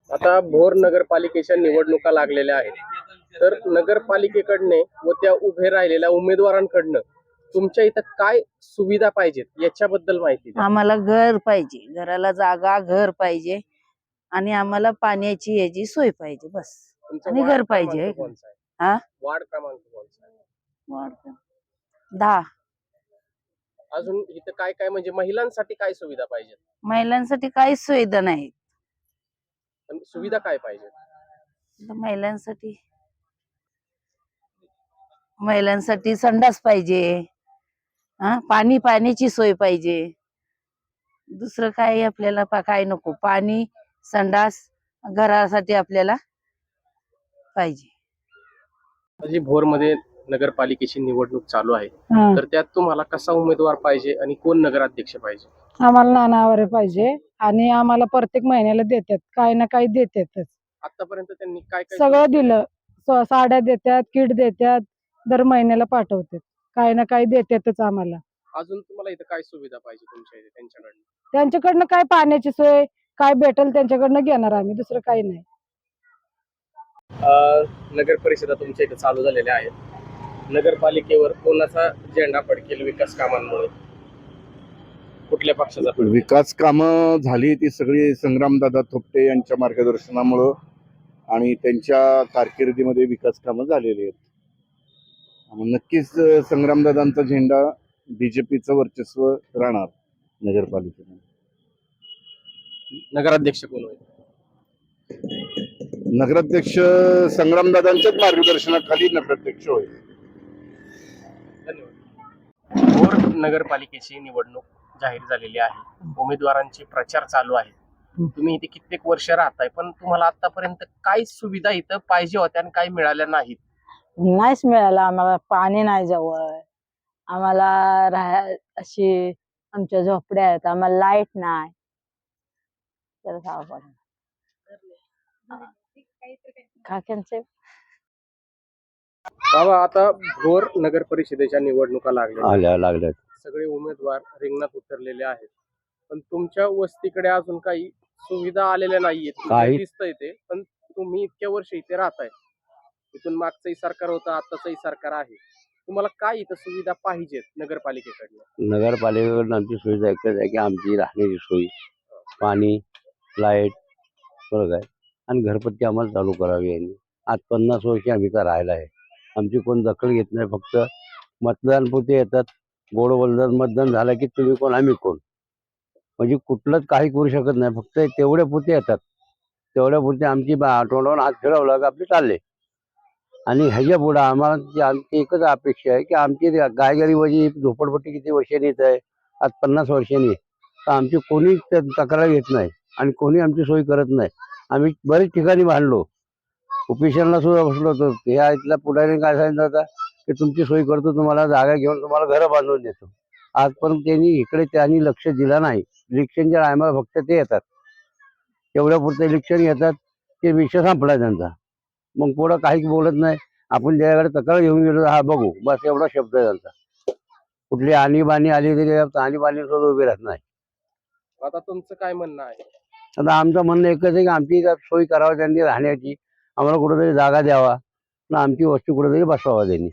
आता भोर नगरपालिकेच्या निवडणुका लागलेल्या आहेत. तर नगरपालिकेकडने व त्या उभे राहिलेल्या उमेदवारांकडनं तुमच्या इथं काय सुविधा पाहिजेत याच्याबद्दल माहिती द्या. आम्हाला घर पाहिजे, घराला जागा, घर पाहिजे आणि आम्हाला पाण्याची याची सोय पाहिजे बस. तुमचं आणि वार्ड घर पाहिजे. क्रमांक कोणचा आहे? हा वार्ड क्रमांक कोणचा आहे? वाढतं. 10 अजून इथं काय काय म्हणजे महिलांसाठी काय सुविधा पाहिजेत? महिलांसाठी काहीच सुविधा नाही. पण सुविधा काय पाहिजे? महिलांसाठी महिलांसाठी संडास पाहिजे, पाण्याची सोय पाहिजे. दुसरं काय आपल्याला काय नको. पाणी, संडास घरासाठी आपल्याला पाहिजे. जी भोर मध्ये नगरपालिकेची निवडणूक चालू आहे, तर त्यात तुम्हाला कसा उमेदवार पाहिजे आणि कोण नगराध्यक्ष पाहिजे? आम्हाला नानावरे पाहिजे आणि आम्हाला प्रत्येक महिन्याला देतात, काही ना काही देतातच. आतापर्यंत त्यांनी काय काय सगळं सुरू केलंय? दिलं, साड्या देतात, किट देतात, दर महिन्याला पाठवतात, काही ना काही देतातच आम्हाला. अजून तुम्हाला इथं काय सुविधा पाहिजे तुमच्या इथे त्यांच्याकडनं? त्यांच्याकडनं काय पाण्याची सोय काय भेटेल त्यांच्याकडनं घेणार आम्ही, दुसरं काही नाही. नगर परिषदा तुमच्या इथे चालू झालेल्या आहेत. नगरपालिकेवर कोणाचा झेंडा फडकेल विकास कामांमुळे? कुठल्या पक्षाचा फडकेल? विकास कामं झाली ती सगळी संग्रामदादा थोपटे यांच्या मार्गदर्शनामुळं आणि त्यांच्या कारकिर्दीमध्ये विकास कामं झालेली आहेत. नक्कीच संग्रामदादांचा झेंडा बीजेपीचं वर्चस्व राहणार नगरपालिकेमध्ये. नगराध्यक्ष कोण होईल? नगराध्यक्ष संग्रामदादांच्याच मार्गदर्शनाखाली नगराध्यक्ष होईल. धन्यवाद. भोर नगरपालिकेची निवडणूक जाहीर झालेली आहे. उमेदवारांचे प्रचार चालू आहे. तुम्ही इथे कित्येक वर्ष राहताय, पण तुम्हाला आतापर्यंत काय सुविधा इथं पाहिजे होत्या आणि काय मिळाल्या नाहीत? नाहीच मिळालं आम्हाला. पाणी नाही जवळ, आम्हाला अशी आमच्या झोपड्या आहेत, आम्हाला लाईट नाही. बाबा, आता भोर नगर परिषदेच्या निवडणुका लागल्या. सगळे उमेदवार रिंगणात उतरलेले आहेत, पण तुमच्या वस्तीकडे अजून काही सुविधा आलेल्या नाहीयेत. दिसतंय ते, पण तुम्ही इतक्या वर्ष इथे राहताय. इथून मागचंही सरकार होतं, आताचंही सरकार आहे. तुम्हाला काय इथं सुविधा पाहिजेत नगरपालिकेकडनं? नगरपालिकेकडून आमची सुविधा एकच आहे की आमची राहण्याची सोय, पाणी, लाईट, बरोबर आहे, आणि घरपट्टी आम्हाला चालू करावी यांनी. आज 50 वर्ष आम्ही इथं राहिला आहे. आमची कोण दखल घेत नाही. फक्त मतदानपुरते येतात, गोड बोलतात, मतदान झालं की तुम्ही कोण आम्ही कोण, म्हणजे कुठलंच काही करू शकत नाही. फक्त तेवढ्या पुरते येतात, तेवढ्या पुरते आमची तोंडावर हात फिरवला का आपले चालले. आणि ह्याच्या पुढं आम्हाला आमची एकच अपेक्षा आहे की आमची गायगरीबाची झोपडपट्टी किती वर्षांनी येत आहे, आज 50 वर्षांनी, तर आमची कोणी तक्रार घेत नाही आणि कोणी आमची सोय करत नाही. आम्ही बरेच ठिकाणी बांधलो, ऑफिशियलला सुद्धा बसलो होतो. ह्या इथल्या पुढाऱ्यांनी काय सांगितलं होतं की तुमची सोय करतो, तुम्हाला जागा घेऊन तुम्हाला घरं बांधून देतो. आजपर्यंत त्यांनी लक्ष दिलं नाही. इलेक्शनच्या टायमाला फक्त ते येतात, तेवढ्या पुरतं इलेक्शन येतात, ते विषय संपला त्यांचा. मग पुढं काहीच बोलत नाही. आपण ज्याकडे तक्रार घेऊन गेलो, हा बघू, बस एवढा शब्द आहे त्यांचा. कुठली आणीबाणी आली तरी आणीबाणी सुद्धा उभी राहत नाही. आता तुमचं काय म्हणणं आहे? आता आमचं म्हणणं एकच आहे की आमची सोय करावी त्यांनी राहण्याची, आम्हाला कुठेतरी जागा द्यावा, आमची वस्तू कुठेतरी बसवावा त्यांनी.